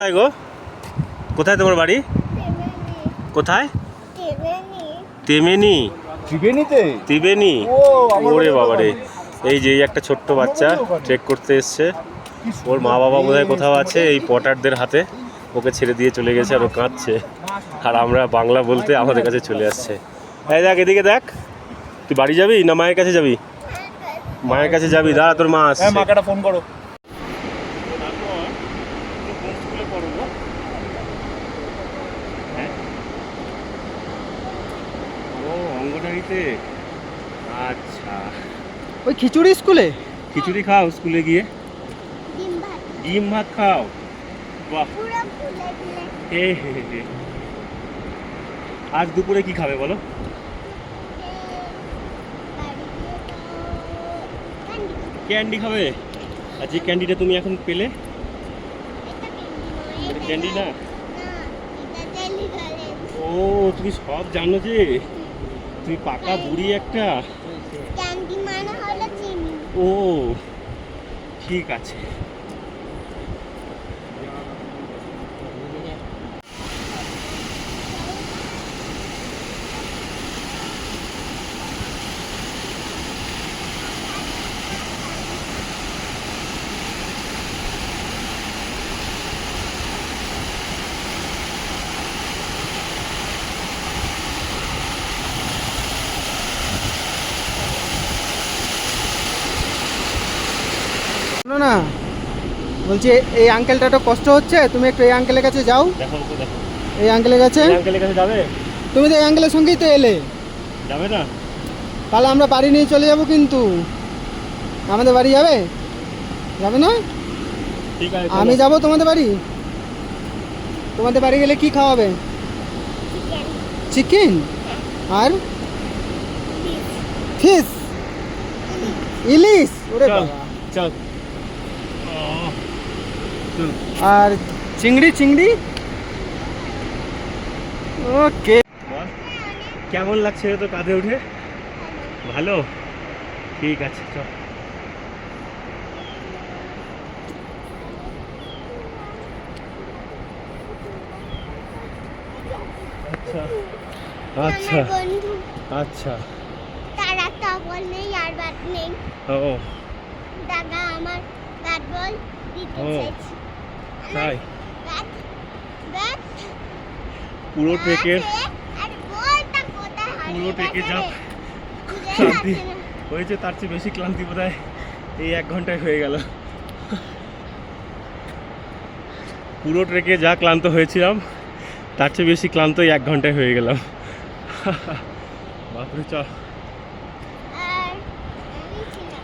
কোথায় গো? কোথায় তোমার বাড়ি? কোথায়? তেমেনি। ত্রিবেণী। ওরে বাবারে, এই যে একটা ছোট্ট বাচ্চা ট্রেক করতে এসছে, ওর মা বাবা বোধহয় কোথাও আছে, এই পটারদের হাতে ওকে ছেড়ে দিয়ে চলে গেছে আর ও কাঁদছে। আর আমরা বাংলা বলতে আমাদের কাছে চলে আসছে। এই দেখ, এদিকে দেখ, তুই বাড়ি যাবি না মায়ের কাছে যাবি? মায়ের কাছে যাবি, দাঁড়া, তোর মা আসছে। মাকে একটা ফোন করো। অঙ্গনারীতে? আচ্ছা, ওই খিচুড়ি স্কুলে খিচুড়ি খাও স্কুলে গিয়ে? ডিম ভাত খাও? বাহ। আজ দুপুরে কি খাবে বলো? ক্যান্ডি খাবে? আর যে ক্যান্ডিটা তুমি এখন পেলে, ক্যান্ডি না? ও, তুমি সব জানো যে, তুমি পাকা বুড়ি একটা। ও ঠিক আছে। শোনো না, বলছি এই আঙ্কেলটা তো কষ্ট হচ্ছে, তুমি একটু এই আঙ্কেলের কাছে যাও। দেখো তো, দেখো এই আঙ্কেলের কাছে। আঙ্কেলের কাছে যাবে? তুমি তো এই আঙ্কেলের সঙ্গেই তো এলে, যাবে না? তাহলে আমরা বাড়ি নিয়ে চলে যাব। কিন্তু আমাদের বাড়ি যাবে? যাবে না? ঠিক আছে, আমি যাব তোমাদের বাড়ি। তোমাদের বাড়ি গেলে কি খাওয়াবে? চিকেন আর ফিশ, ইলিশ। ওরে চল বাবা। চল। আর চিংড়ি চিংড়ি। ওকে। কেমন লাগছে তো কাঁধে উঠে? ভালো, ঠিক আছে, চল। আচ্ছা আচ্ছা আচ্ছা। তারা তো বললেই আর বাদ নেই। ও দাদা আমার ব্যাট বল দিতে ও, চাইছি। তাই? ব্যাট পুরো ট্রেকের, আর বলটা কোথায় হারিয়ে পুরো ট্রেকে যা খুঁজে ক্লান্তি পাচ্ছি না। হয়েছে, তার চেয়ে বেশি ক্লান্তি বোধহয় এই 1 ঘন্টায় হয়ে গেল। পুরো ট্রেকে যা ক্লান্ত হয়েছিলাম, তার চেয়ে বেশি ক্লান্ত এই 1 ঘন্টায় হয়ে গেলাম। বাপরে, চল। আর আমি ছিলাম